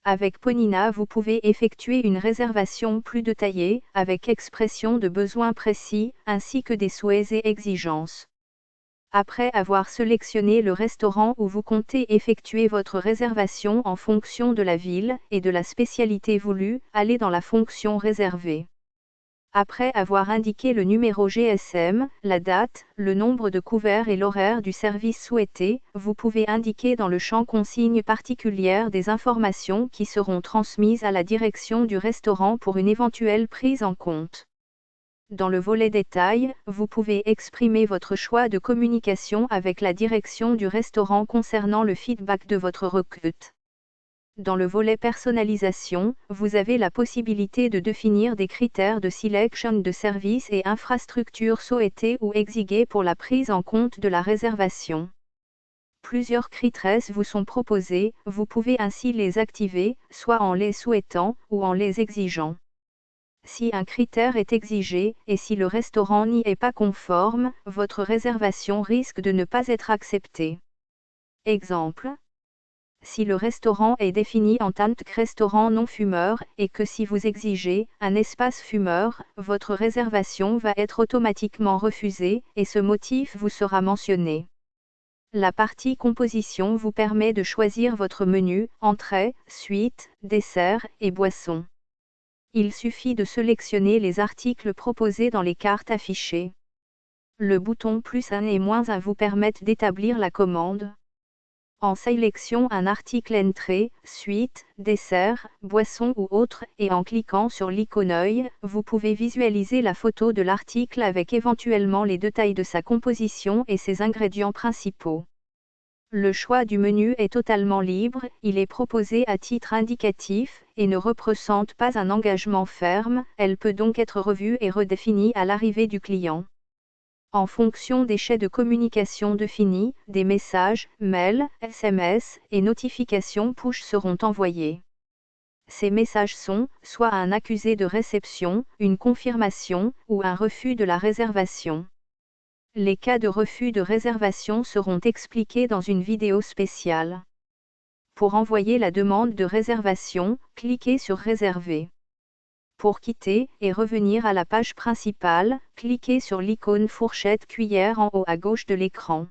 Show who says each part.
Speaker 1: Avec Ponina, vous pouvez effectuer une réservation plus détaillée, avec expression de besoins précis, ainsi que des souhaits et exigences. Après avoir sélectionné le restaurant où vous comptez effectuer votre réservation en fonction de la ville et de la spécialité voulue, allez dans la fonction réservée. Après avoir indiqué le numéro GSM, la date, le nombre de couverts et l'horaire du service souhaité, vous pouvez indiquer dans le champ consigne particulière des informations qui seront transmises à la direction du restaurant pour une éventuelle prise en compte. Dans le volet détails, vous pouvez exprimer votre choix de communication avec la direction du restaurant concernant le feedback de votre requête. Dans le volet personnalisation, vous avez la possibilité de définir des critères de selection de services et infrastructures souhaités ou exigués pour la prise en compte de la réservation. Plusieurs critères vous sont proposés, vous pouvez ainsi les activer, soit en les souhaitant ou en les exigeant. Si un critère est exigé, et si le restaurant n'y est pas conforme, votre réservation risque de ne pas être acceptée. Exemple. Si le restaurant est défini en tant que restaurant non fumeur, et que si vous exigez un espace fumeur, votre réservation va être automatiquement refusée, et ce motif vous sera mentionné. La partie composition vous permet de choisir votre menu, entrée, suite, dessert et boisson. Il suffit de sélectionner les articles proposés dans les cartes affichées. Le bouton +1 et -1 vous permettent d'établir la commande. En sélection un article entrée, suite, dessert, boisson ou autre, et en cliquant sur l'icône œil, vous pouvez visualiser la photo de l'article avec éventuellement les détails de sa composition et ses ingrédients principaux. Le choix du menu est totalement libre, il est proposé à titre indicatif, et ne représente pas un engagement ferme, elle peut donc être revue et redéfinie à l'arrivée du client. En fonction des chais de communication définis, des messages, mails, SMS et notifications push seront envoyés. Ces messages sont, soit un accusé de réception, une confirmation, ou un refus de la réservation. Les cas de refus de réservation seront expliqués dans une vidéo spéciale. Pour envoyer la demande de réservation, cliquez sur Réserver. Pour quitter et revenir à la page principale, cliquez sur l'icône fourchette cuillère en haut à gauche de l'écran.